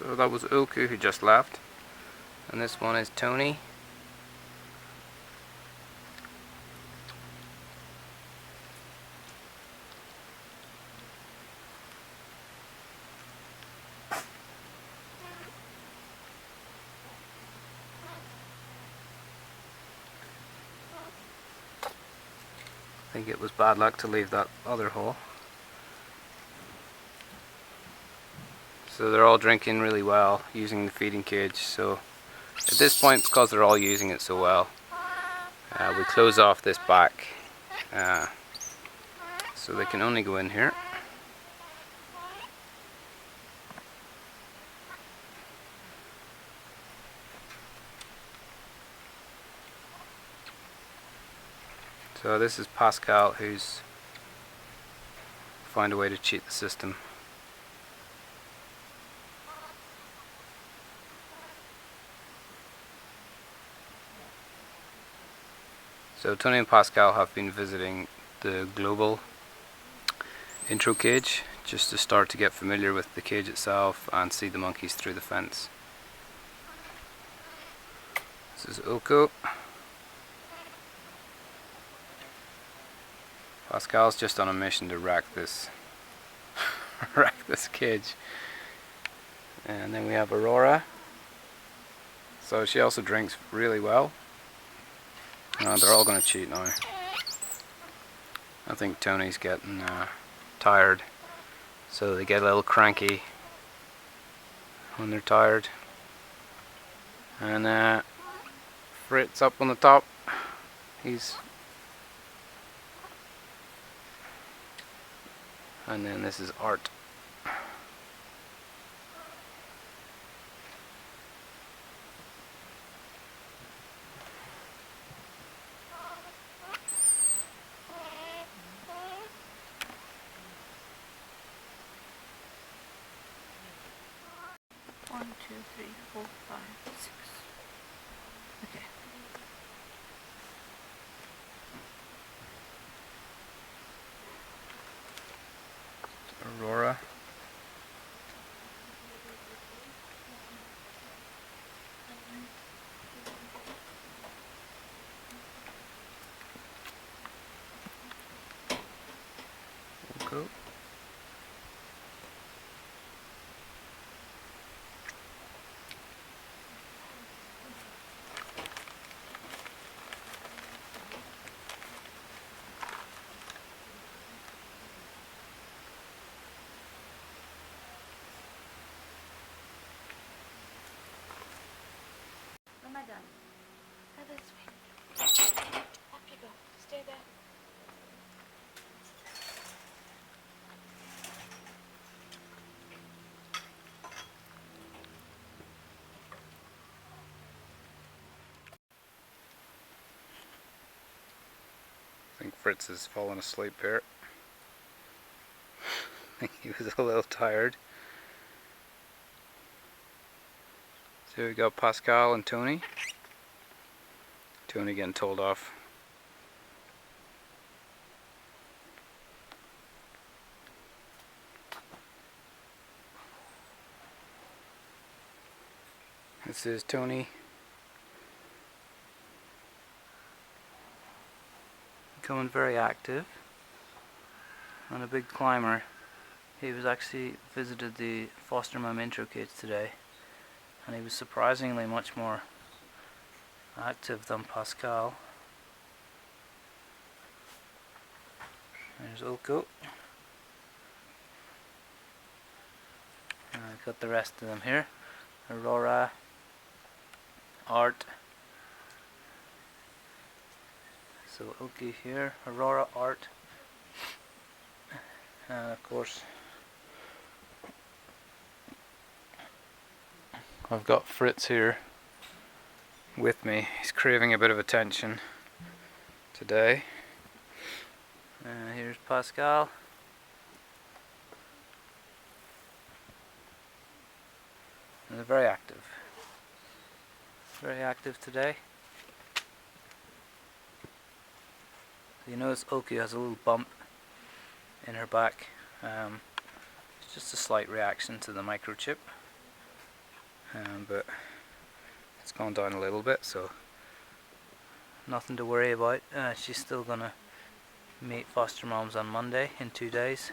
So that was Ulku who just left, and this one is Toni. I think it was bad luck to leave that other hole. So they're all drinking really well using the feeding cage, so at this point, because they're all using it so well, we close off this back so they can only go in here. So this is Pascal, who's found a way to cheat the system. So Toni and Pascal have been visiting the global intro cage just to start to get familiar with the cage itself and see the monkeys through the fence. This is Oko. Pascal's just on a mission to wreck this wreck this cage. And then we have Aurora. So she also drinks really well. They're all going to cheat now. I think Toni's getting tired, so they get a little cranky when they're tired. And Fritz up on the top. And then this is Art. One, two, three, four, five, six. Okay. Aurora. Go. Am I done? Go this way. Up you go. Stay there. I think Fritz has fallen asleep here. I think he was a little tired. So we got Pascal and Toni. Toni getting told off. This is Toni. Becoming very active and a big climber. He was actually visited the foster mom intro cage today, and he was surprisingly much more active than Pascal. There's Ulko. And I've got the rest of them here. Aurora, Art. So Ulki here, Aurora, Art, and of course I've got Fritz here with me. He's craving a bit of attention today. Here's Pascal. And they're very active. Very active today. You notice Oki has a little bump in her back. It's just a slight reaction to the microchip. but it's gone down a little bit, so nothing to worry about. She's still gonna meet foster moms on Monday in 2 days.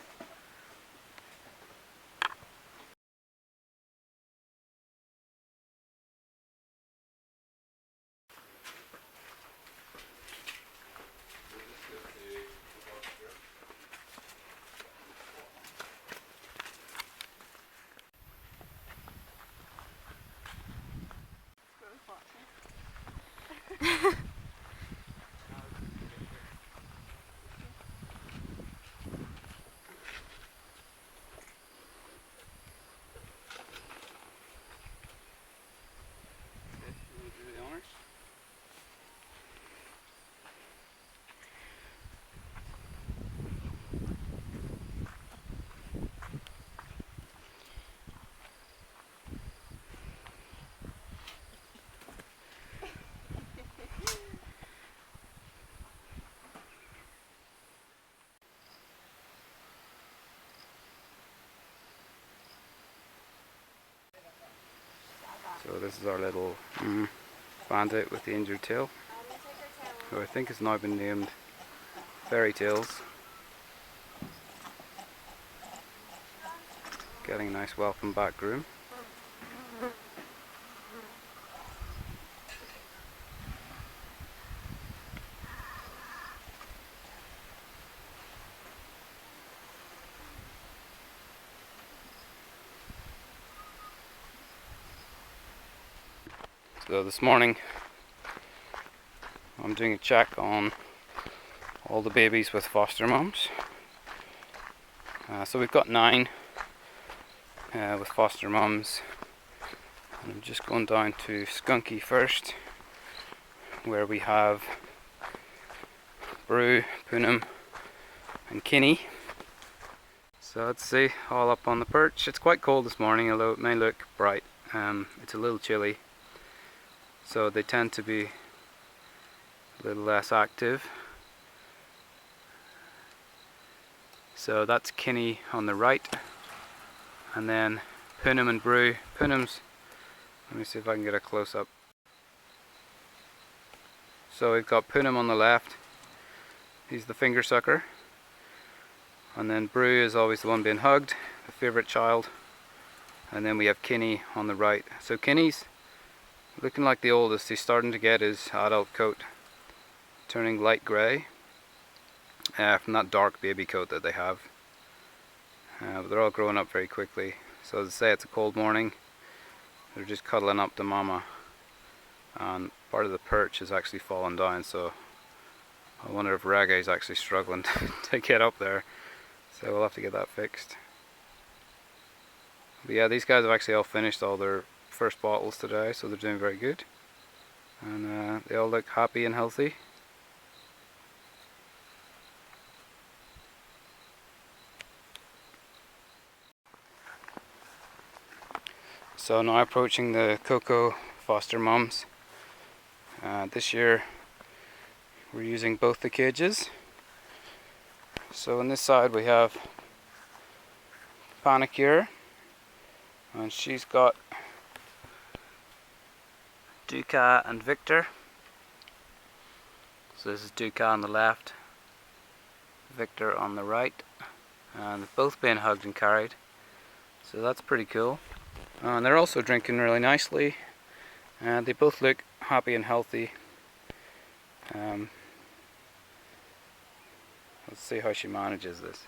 So this is our little Bandit with the injured tail, who I think has now been named Fairytails. Getting a nice welcome back groom. So this morning I'm doing a check on all the babies with foster moms. So we've got 9 with foster moms. And I'm just going down to Skunky first, where we have Brew, Poonam and Kinney. So let's see, all up on the perch. It's quite cold this morning, although it may look bright. It's a little chilly, so they tend to be a little less active. So that's Kinney on the right, and then Poonam and Brew. Poonam's, let me see if I can get a close up. So we've got Poonam on the left, he's the finger sucker, and then Brew is always the one being hugged, the favourite child, and then we have Kinney on the right. So Kinney's looking like the oldest. He's starting to get his adult coat, turning light grey from that dark baby coat that they have. But they're all growing up very quickly. So as I say, it's a cold morning. They're just cuddling up to mama, and part of the perch is actually fallen down, so I wonder if Reggae is actually struggling to get up there. So we'll have to get that fixed. But yeah, these guys have actually all finished all their first bottles today, so they're doing very good, and they all look happy and healthy. So now approaching the Cocoa foster moms. This year we're using both the cages. So on this side we have Panicure, and she's got Duca and Victor. So this is Duca on the left, Victor on the right, and they've both been hugged and carried, so that's pretty cool. And they're also drinking really nicely, and they both look happy and healthy. Let's see how she manages this.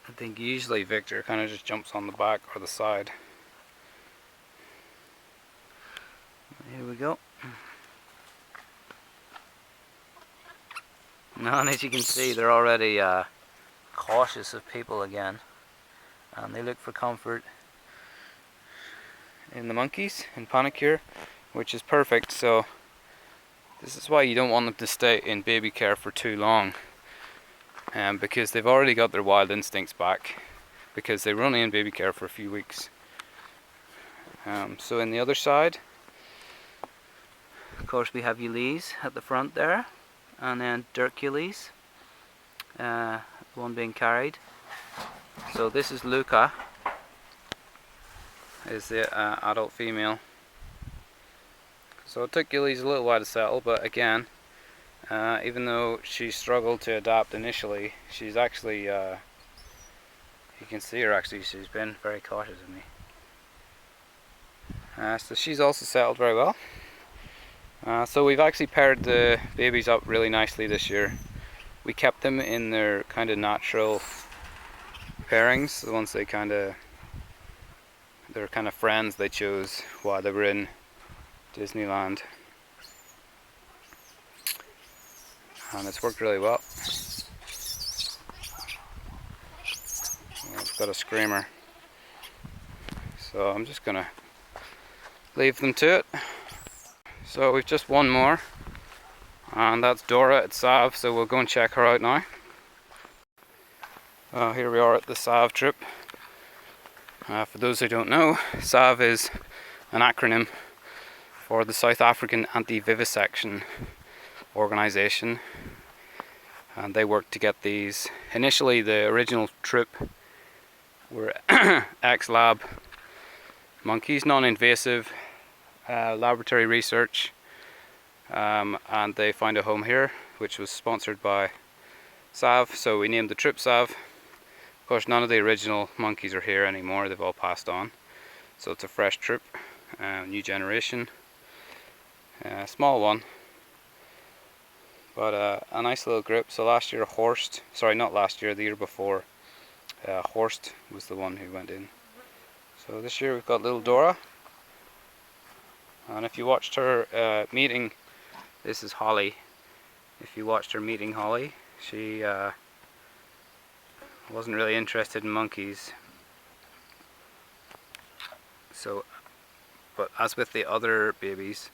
I think usually Victor kind of just jumps on the back or the side. Here we go. Now, and as you can see, they're already cautious of people again, and they look for comfort in the monkeys, in Panicure, which is perfect. So this is why you don't want them to stay in baby care for too long, because they've already got their wild instincts back, because they were only in baby care for a few weeks. So in the other side, of course, we have Ulysses at the front there, and then Dirk Ulysses, one being carried. So this is Luca, is the adult female. So it took Gillies a little while to settle, but again, even though she struggled to adapt initially, she's actually, you can see her actually, she's been very cautious of me. So she's also settled very well. So we've actually paired the babies up really nicely this year. We kept them in their kind of natural pairings, the ones they're kind of friends they chose while they were in Disneyland. And it's worked really well. I've got a screamer. So I'm just gonna leave them to it. So we've just one more, and that's Dora at Sav, so we'll go and check her out now. Here we are at the Sav trip. For those who don't know, Sav is an acronym for the South African Anti-Vivisection Organisation, and they worked to get these. Initially the original trip were ex-lab monkeys, non-invasive laboratory research, and they found a home here which was sponsored by Sav, so we named the trip Sav. Of course none of the original monkeys are here anymore, they've all passed on, so it's a fresh trip, new generation, small one, but a nice little group. So last year Horst, sorry not last year, the year before, Horst was the one who went in. So this year we've got little Dora, and if you watched her meeting, this is Holly, if you watched her meeting Holly, she wasn't really interested in monkeys. So, but as with the other babies,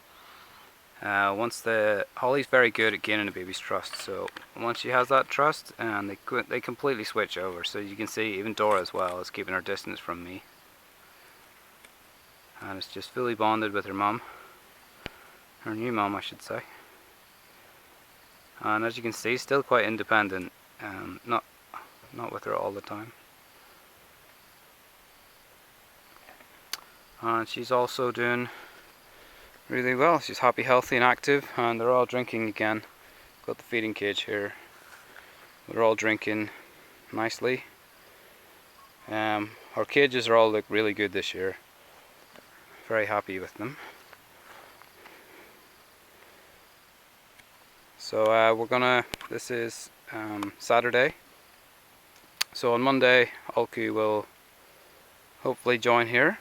Holly's very good at gaining a baby's trust. So once she has that trust, and they completely switch over. So you can see even Dora as well is keeping her distance from me, and it's just fully bonded with her mum, her new mum I should say. And as you can see, still quite independent, not with her all the time. And she's also doing really well. She's happy, healthy and active, and they're all drinking again. Got the feeding cage here. They're all drinking nicely. Our cages are all look really good this year. Very happy with them. So this is Saturday. So on Monday, Alku will hopefully join here.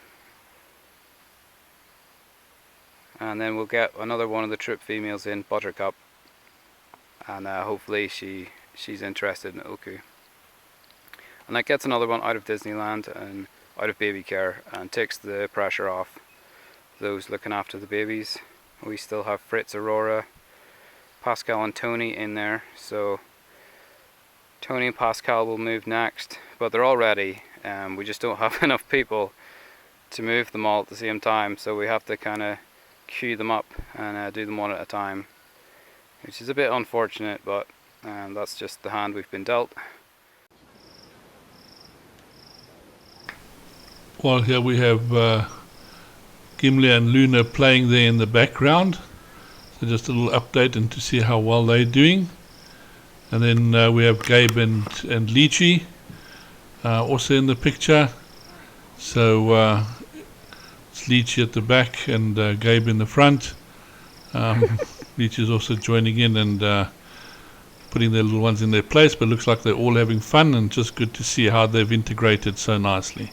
And then we'll get another one of the trip females in, Buttercup. And hopefully she's interested in Alku. And that gets another one out of Disneyland and out of baby care and takes the pressure off those looking after the babies. We still have Fritz, Aurora, Pascal and Toni in there, so Toni and Pascal will move next, but they're all ready. We just don't have enough people to move them all at the same time, so we have to kind of queue them up and do them one at a time, which is a bit unfortunate, but that's just the hand we've been dealt. Well, here we have Gimli and Luna playing there in the background. So just a little update and to see how well they're doing. And then we have Gabe and Lychee also in the picture. So it's Lychee at the back and Gabe in the front. Lychee is also joining in and putting their little ones in their place, but it looks like they're all having fun, and just good to see how they've integrated so nicely.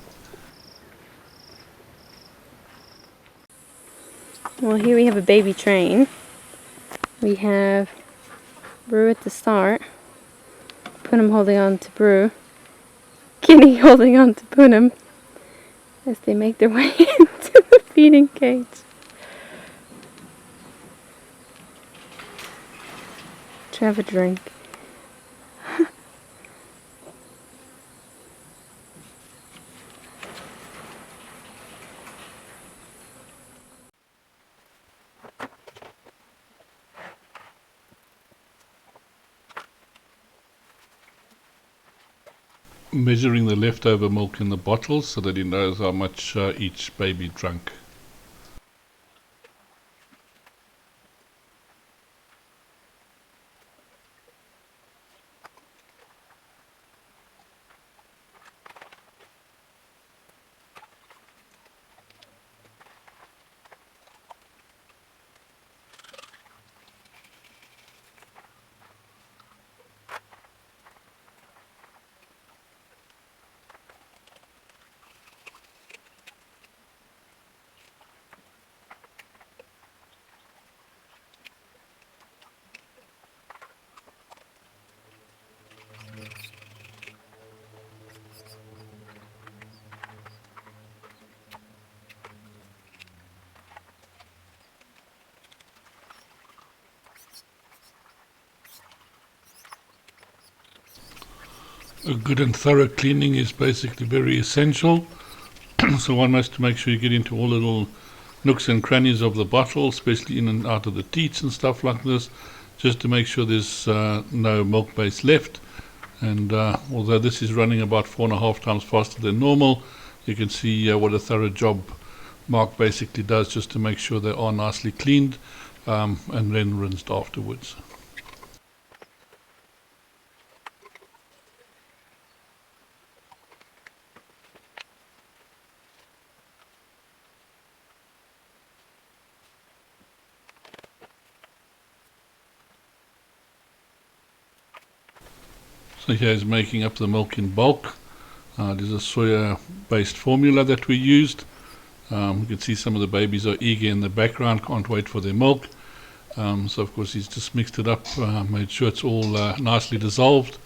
Well, here we have a baby train. We have Brew at the start, Poonam holding on to Brew, Kitty holding on to Poonam as they make their way into the feeding cage. To have a drink. measuring the leftover milk in the bottles so that he knows how much each baby drank. A good and thorough cleaning is basically very essential. So one has to make sure you get into all the little nooks and crannies of the bottle, especially in and out of the teats and stuff like this, just to make sure there's no milk base left. And although this is running about 4.5 times faster than normal, you can see what a thorough job Mark basically does just to make sure they are nicely cleaned and then rinsed afterwards. So here is making up the milk in bulk. It is a soya-based formula that we used. You can see some of the babies are eager in the background, can't wait for their milk. So of course he's just mixed it up, made sure it's all nicely dissolved,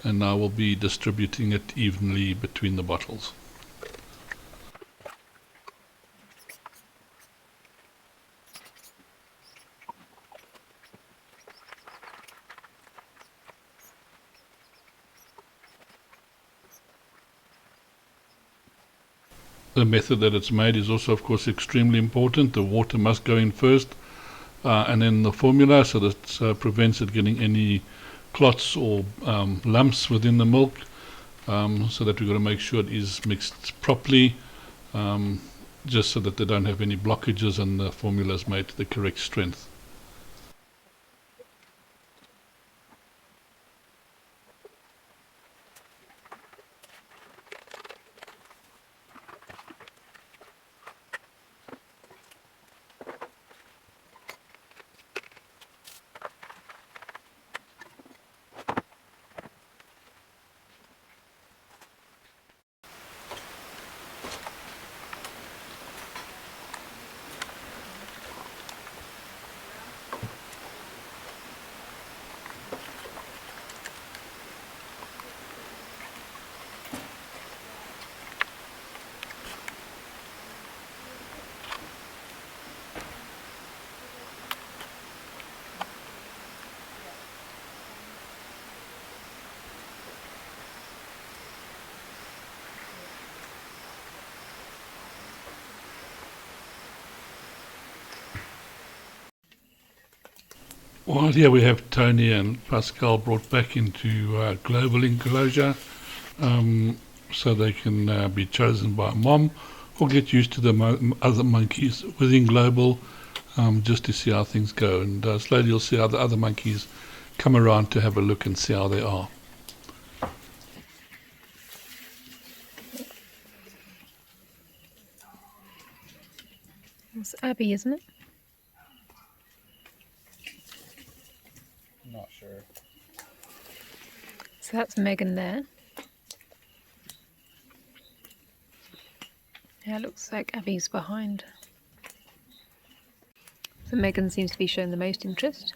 and now we'll be distributing it evenly between the bottles. The method that it's made is also of course extremely important. The water must go in first and then the formula, so that prevents it getting any clots or lumps within the milk, so that we've got to make sure it is mixed properly, just so that they don't have any blockages and the formula is made to the correct strength. Well, here we have Toni and Pascal brought back into global enclosure, so they can be chosen by mom or get used to the other monkeys within global, just to see how things go. And slowly you'll see how the other monkeys come around to have a look and see how they are. It's Abby, isn't it? Not sure. So that's Megan there. Yeah, it looks like Abby's behind. So Megan seems to be showing the most interest.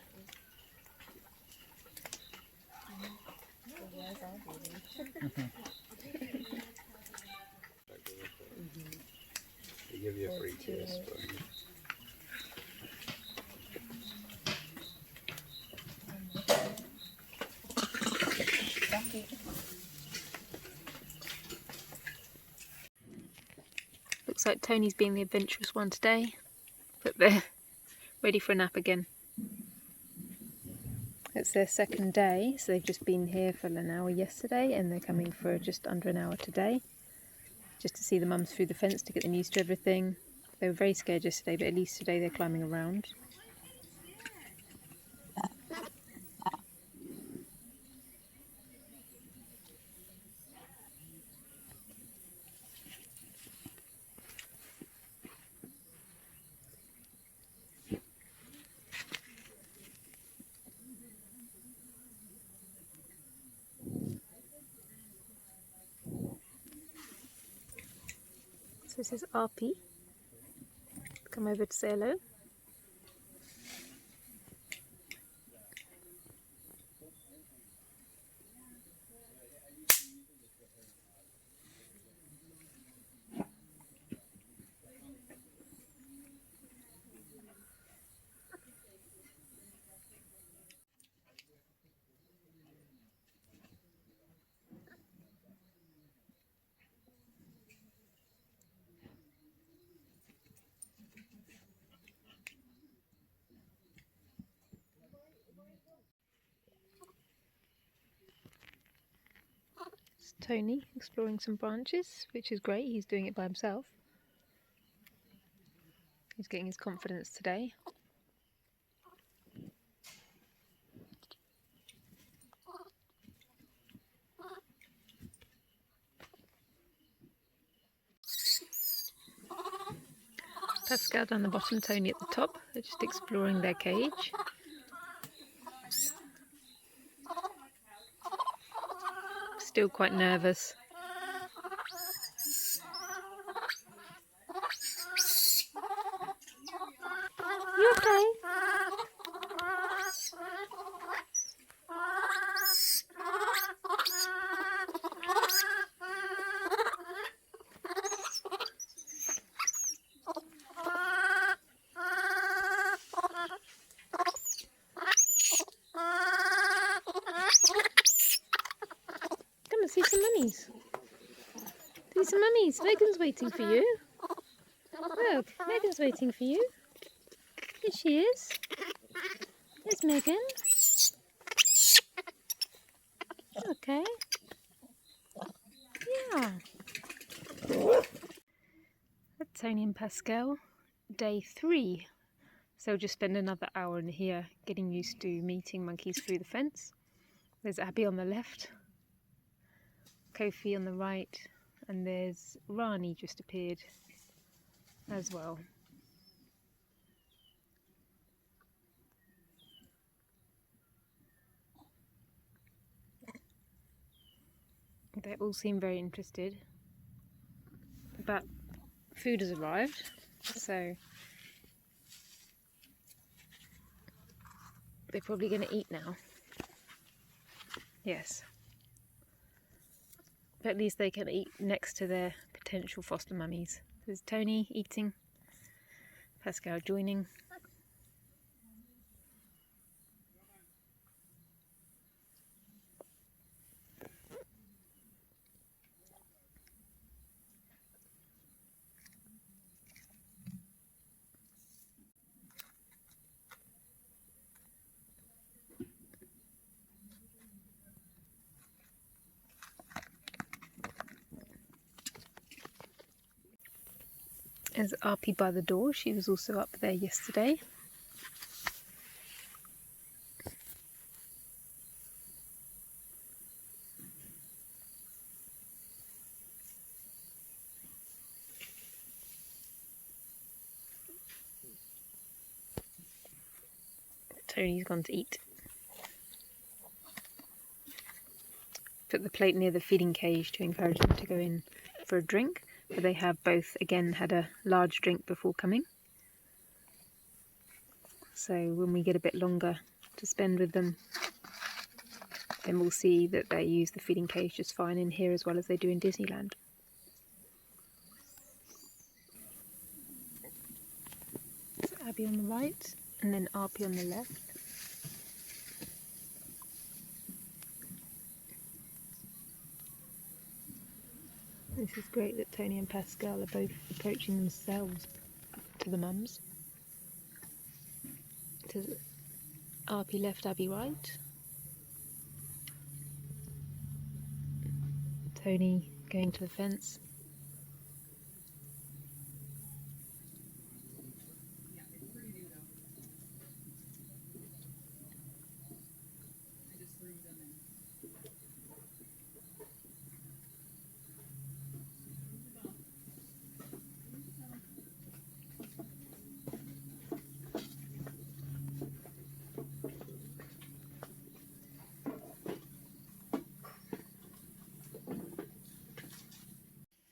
They give you a free kiss. Looks like Tony's being the adventurous one today, but they're ready for a nap again. It's their second day, so they've just been here for an hour yesterday and they're coming for just under an hour today, just to see the mums through the fence to get them used to everything. They were very scared yesterday, but at least today they're climbing around. So this is Arpi. Come over to say hello. It's Tony exploring some branches, which is great. He's doing it by himself. He's getting his confidence today. Pascal down the bottom, Tony at the top. They're just exploring their cage. Still quite nervous. You okay? Come and see some mummies. See some mummies. Megan's waiting for you. Look, Megan's waiting for you. Here she is. There's Megan. Okay. Yeah. That's Toni and Pascal. Day 3. So we'll just spend another hour in here getting used to meeting monkeys through the fence. There's Abby on the left, Kofi on the right, and there's Rani just appeared as well. They all seem very interested, but food has arrived, so they're probably going to eat now. Yes. But at least they can eat next to their potential foster mummies. There's Toni eating, Pascal joining. There's Arpi by the door. She was also up there yesterday. Tony's gone to eat. Put the plate near the feeding cage to encourage them to go in for a drink. But they have both, again, had a large drink before coming. So when we get a bit longer to spend with them, then we'll see that they use the feeding cage just fine in here as well as they do in Disneyland. So Abby on the right, and then Arpi on the left. This is great that Toni and Pascal are both approaching themselves to the mums. Arpi left, Abby right. Toni going to the fence.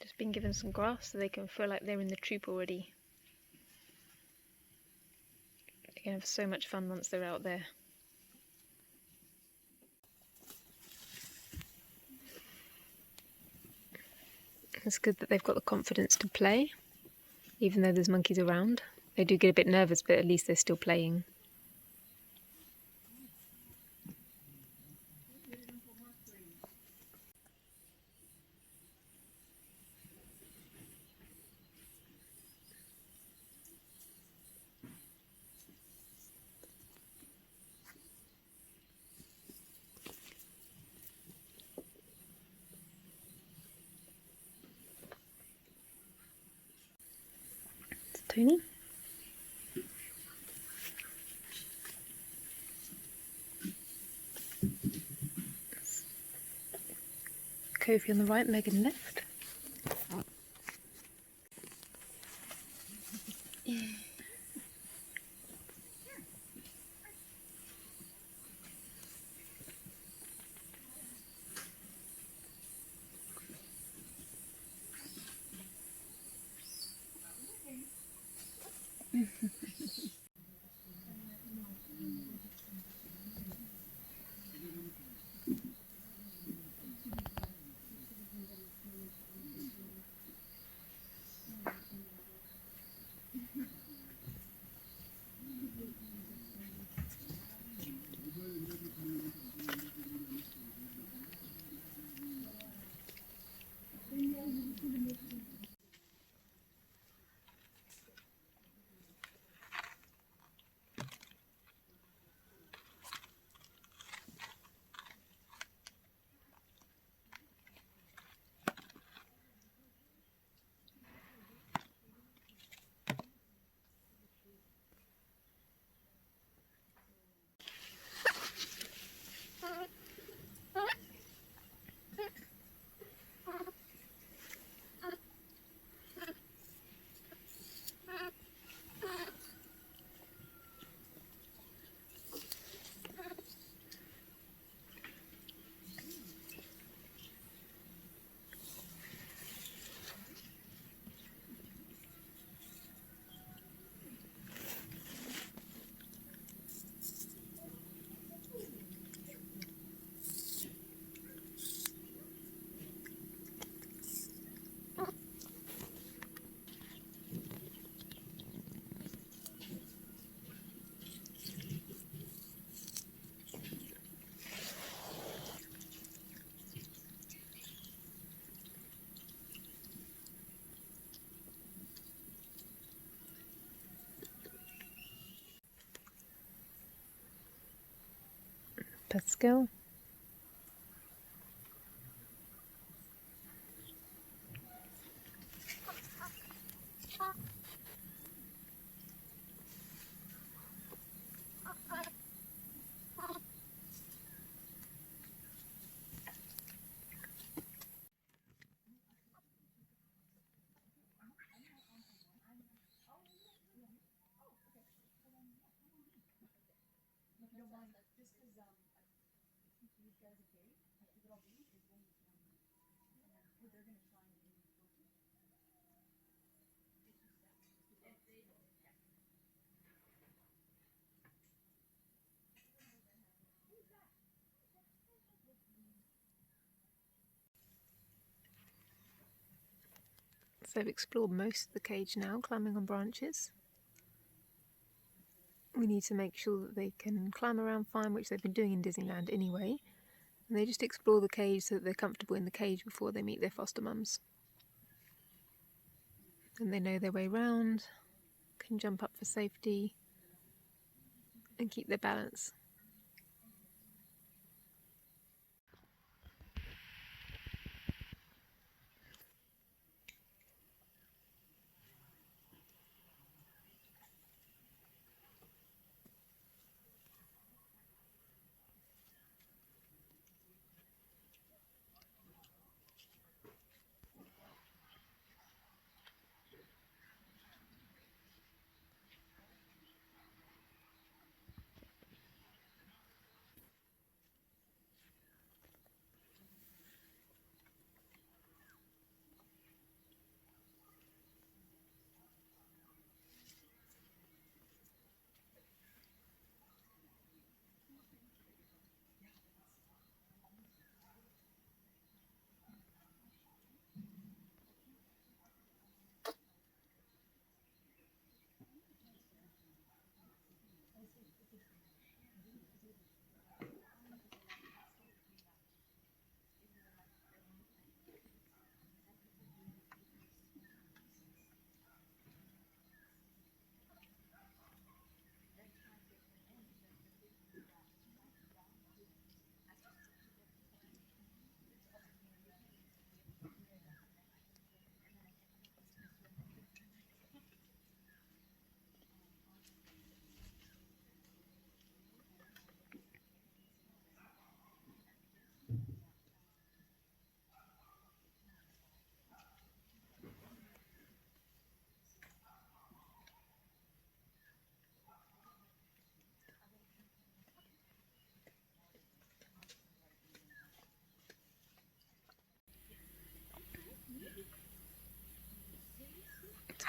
Just been given some grass so they can feel like they're in the troop already. They can have so much fun once they're out there. It's good that they've got the confidence to play, even though there's monkeys around. They do get a bit nervous, but at least they're still playing. Toni? Kofi on the right, Megan left. Pascal. So they've explored most of the cage now, climbing on branches. We need to make sure that they can climb around fine, which they've been doing in Disneyland anyway. And they just explore the cage so that they're comfortable in the cage before they meet their foster mums. And they know their way round, can jump up for safety, and keep their balance.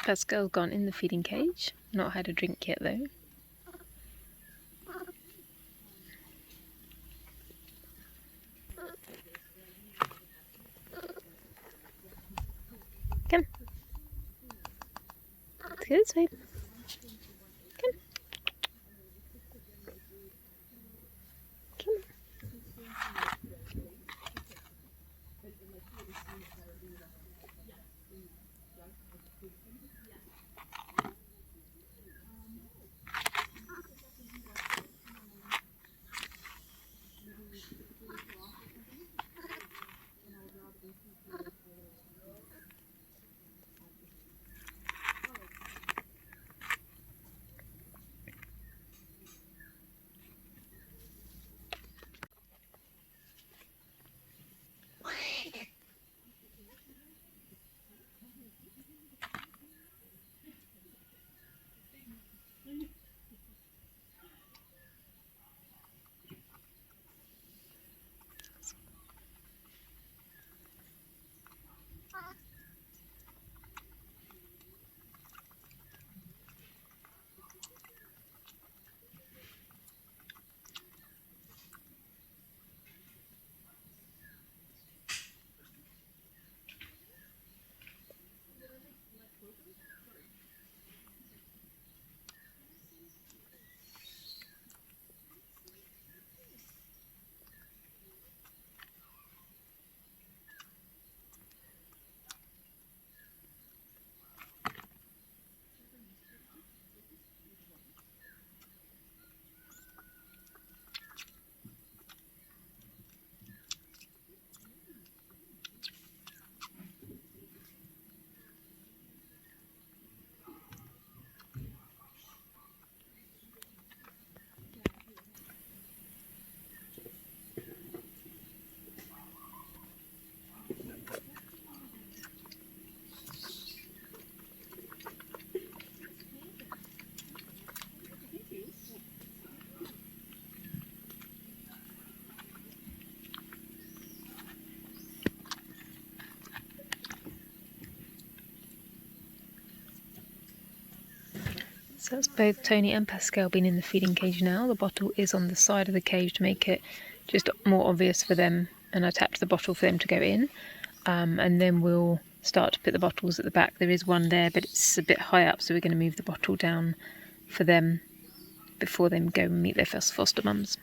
Pascal's gone in the feeding cage. Not had a drink yet though. Come. Let's go this way. Come. Come on. So that's both Toni and Pascal been in the feeding cage now. The bottle is on the side of the cage to make it just more obvious for them, and I tapped the bottle for them to go in. And then we'll start to put the bottles at the back. There is one there, but it's a bit high up, so we're going to move the bottle down for them before they go and meet their first foster mums.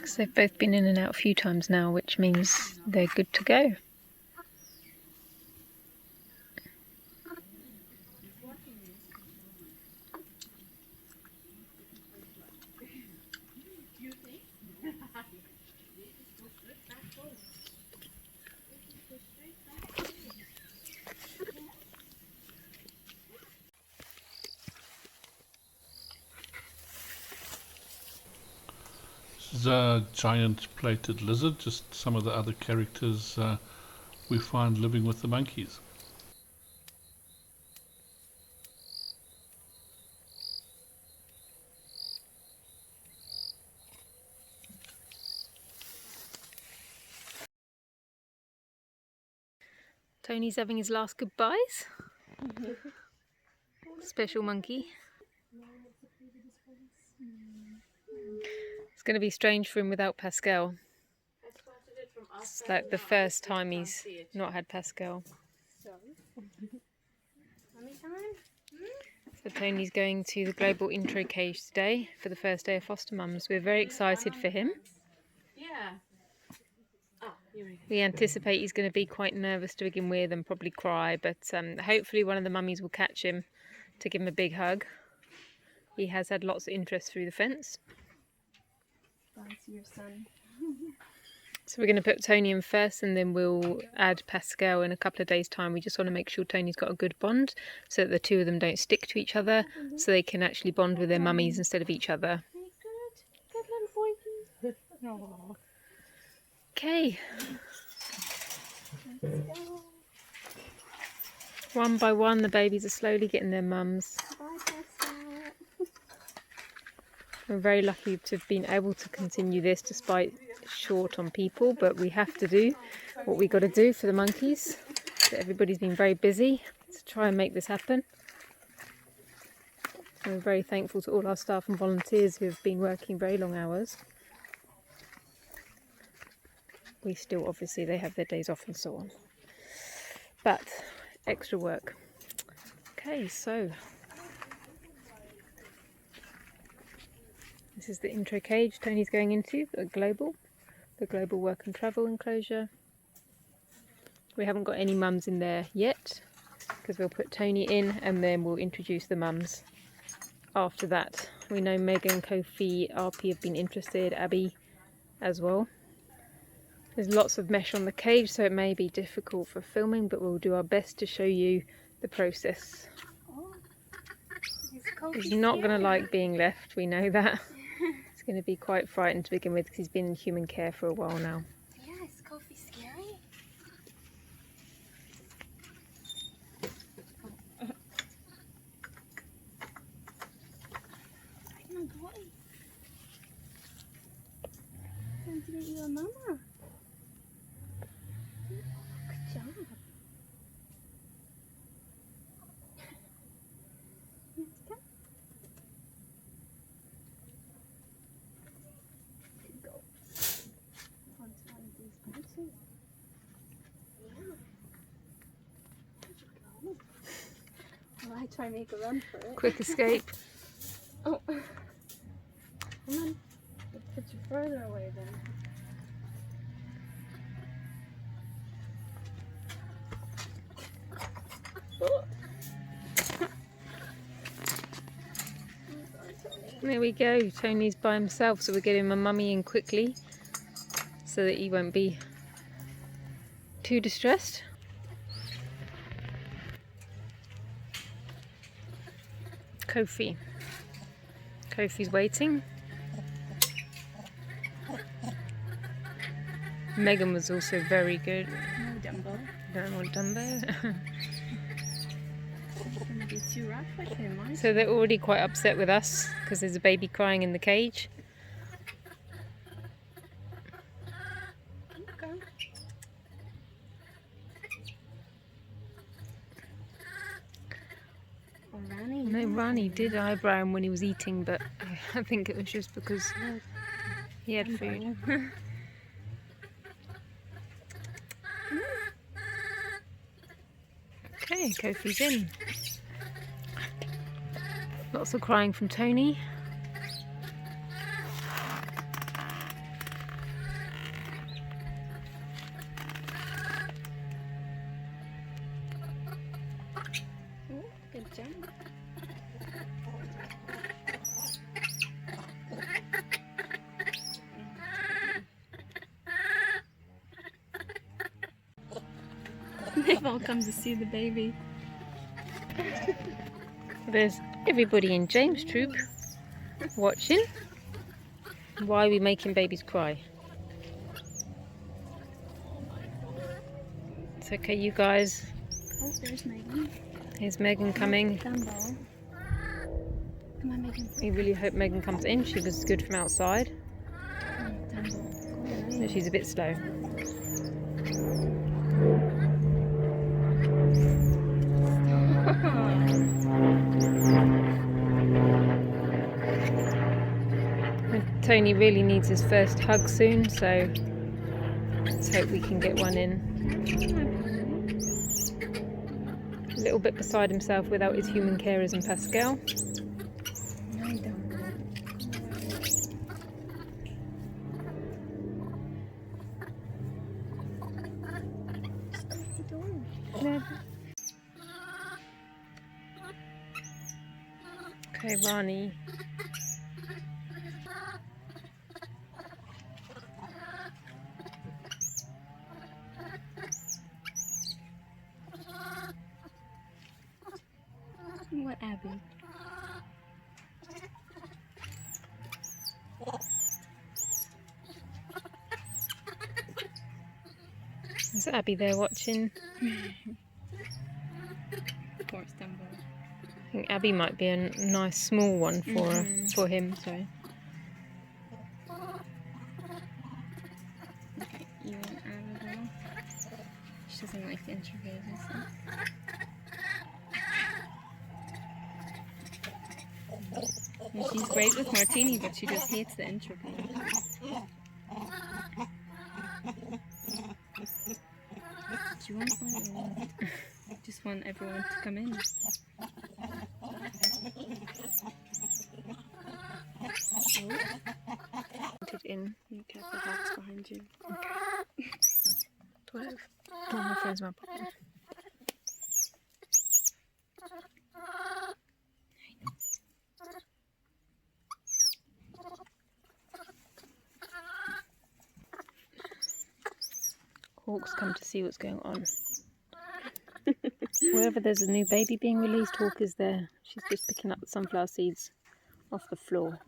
So they've both been in and out a few times now, which means they're good to go. This is a giant plated lizard, just some of the other characters we find living with the monkeys. Tony's having his last goodbyes. Special monkey. It's going to be strange for him without Pascal. It's like the first time he's not had Pascal. So Tony's going to the global intro cage today for the first day of foster mums. We're very excited for him. Yeah. We anticipate he's going to be quite nervous to begin with and probably cry, but hopefully one of the mummies will catch him to give him a big hug. He has had lots of interest through the fence. That's your son. So we're going to put Toni in first, and then we'll add Pascal in a couple of days' time. We just want to make sure Toni's got a good bond so that the two of them don't stick to each other, so they can actually bond with their mummies instead of each other. Good little boy. Okay. Let's go. One by one, the babies are slowly getting their mums. Bye, Pascal. We're very lucky to have been able to continue this despite short on people, but we have to do what we got to do for the monkeys. So everybody's been very busy to try and make this happen. And we're very thankful to all our staff and volunteers who have been working very long hours. We still, obviously, they have their days off and so on. But extra work. Okay, so this is the intro cage Toni's going into, the global work and travel enclosure. We haven't got any mums in there yet because we'll put Toni in and then we'll introduce the mums after that. We know Megan, Kofi, Arpi have been interested, Abby as well. There's lots of mesh on the cage, so it may be difficult for filming, but we'll do our best to show you the process. Oh, He's not going to like being left, we know that. He's going to be quite frightened to begin with because he's been in human care for a while now. Yeah, is Kofi scary? Come on, boy. Time to get you a mama. Good job. Let's go. Good go. Onto one of these boxes. Yeah. There you go. Well, I try and make a run for it. Quick escape. Oh. Come on. Let's put you further away then. Oh. There we go, Toni's by himself, so we're getting my mummy in quickly so that he won't be too distressed. Kofi's waiting. Megan was also very good. No Dumbo. Don't want Dumbo. It's gonna be too rough for him, aren't So they're already quite upset with us because there's a baby crying in the cage. you? Okay. Oh, Rani. No, Rani did eyebrow him when he was eating, but I think it was just because he had food. Okay, Kofi's in. Lots of crying from Toni. Oh, good job. They've all come to see the baby. There's everybody in James' troop watching. Why are we making babies cry? It's okay, you guys. Oh, there's Megan. Here's Megan coming. Dumbo. Come on, Megan. We really hope Megan comes in. She was good from outside. Dumbo. So she's a bit slow. Toni really needs his first hug soon, so let's hope we can get one in. A little bit beside himself without his human carers and Pascal. No, Dumbo. Okay, Ronnie. What, Abby? Is Abby there watching? Poor Stumble. I think Abby might be a nice small one for him. Sorry. Okay, you and Abby go. She doesn't like the introverted, so. And she's great with Martini, but she just hates the introverted. Do you want one or what? Just want everyone to come in. Put it in. You kept the box behind you. Okay. 12. Oh, my friend's my pocket. Hawk's come to see what's going on. Wherever there's a new baby being released, Hawk is there. She's just picking up the sunflower seeds off the floor.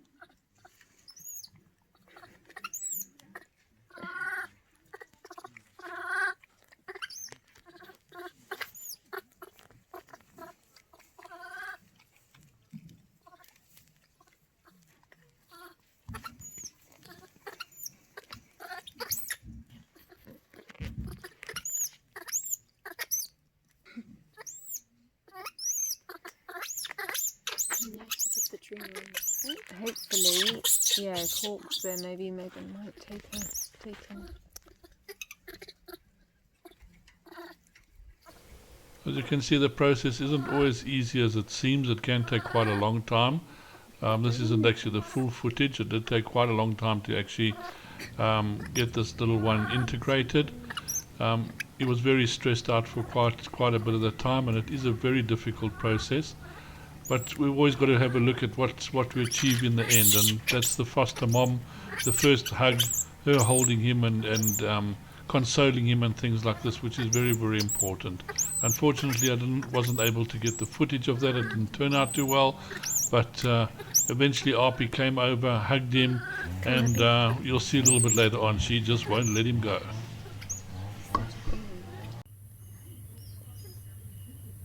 The tree room. Hopefully, yeah, if Hawk's there, maybe Megan might take her. As you can see, the process isn't always easy as it seems. It can take quite a long time. This isn't actually the full footage. It did take quite a long time to actually get this little one integrated. He was very stressed out for quite a bit of the time, and it is a very difficult process. But we've always got to have a look at what we achieve in the end, and that's the foster mom, the first hug, her holding him and consoling him and things like this, which is very, very important. Unfortunately, I wasn't able to get the footage of that. It didn't turn out too well, but eventually Arpi came over, hugged him, and you'll see a little bit later on, she just won't let him go.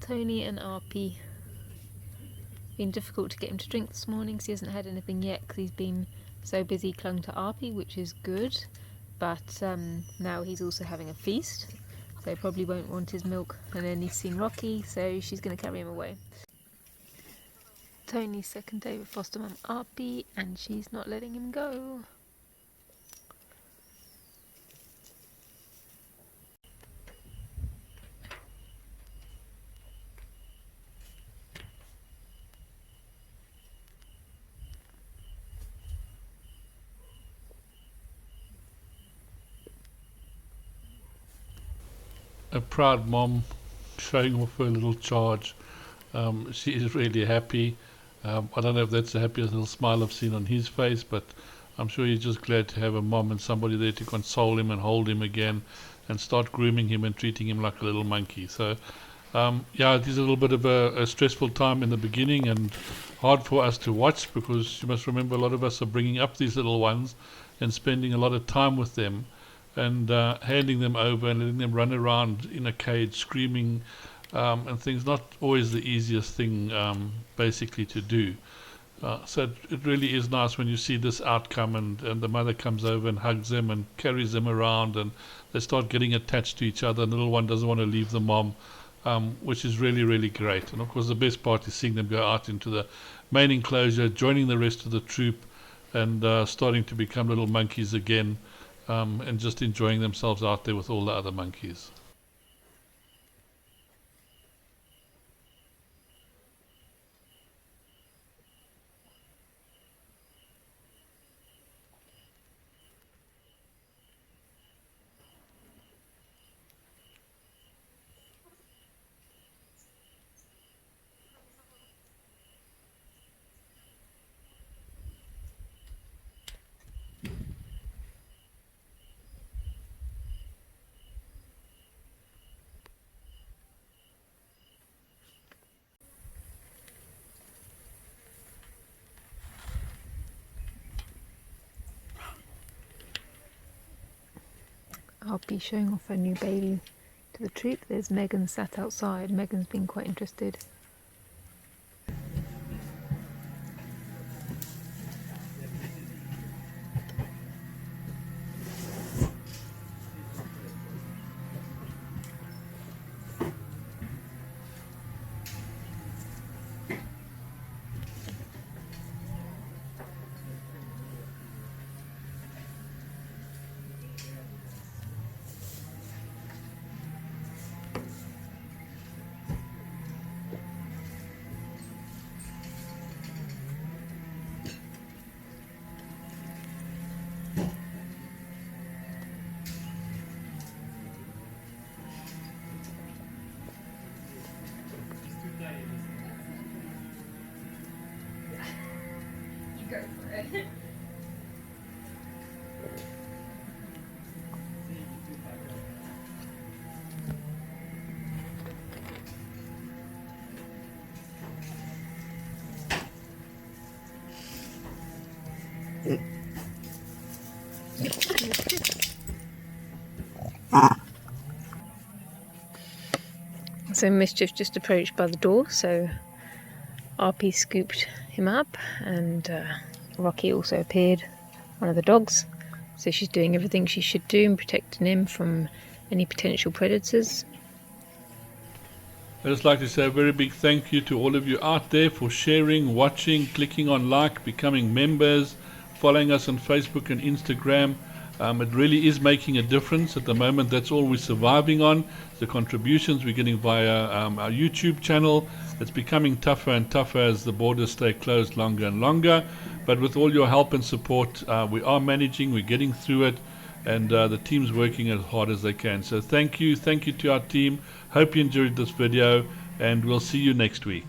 Toni and Arpi. Been difficult to get him to drink this morning because he hasn't had anything yet because he's been so busy clung to Arpi, which is good. But now he's also having a feast, so he probably won't want his milk. And then he's seen Rocky, so she's going to carry him away. Tony's second day with foster mum Arpi, and she's not letting him go. A proud mom showing off her little charge. She is really happy. I don't know if that's the happiest little smile I've seen on his face, but I'm sure he's just glad to have a mom and somebody there to console him and hold him again and start grooming him and treating him like a little monkey. So yeah, it is a little bit of a stressful time in the beginning and hard for us to watch, because you must remember a lot of us are bringing up these little ones and spending a lot of time with them and handing them over and letting them run around in a cage screaming and things. Not always the easiest thing basically to do. So it really is nice when you see this outcome and the mother comes over and hugs them and carries them around and they start getting attached to each other and the little one doesn't want to leave the mom, which is really, really great. And of course the best part is seeing them go out into the main enclosure, joining the rest of the troop and starting to become little monkeys again. And just enjoying themselves out there with all the other monkeys. Arpi showing off her new baby to the troop. There's Megan sat outside. Megan's been quite interested. Go for it. So Mischief just approached by the door, so Arpi scooped him up, and Rocky also appeared, one of the dogs. So she's doing everything she should do and protecting him from any potential predators. I'd just like to say a very big thank you to all of you out there for sharing, watching, clicking on like, becoming members, following us on Facebook and Instagram. It really is making a difference. At the moment, that's all we're surviving on. The contributions we're getting via our YouTube channel. It's becoming tougher and tougher as the borders stay closed longer and longer. But with all your help and support, we are managing, we're getting through it, and the team's working as hard as they can. So thank you to our team. Hope you enjoyed this video, and we'll see you next week.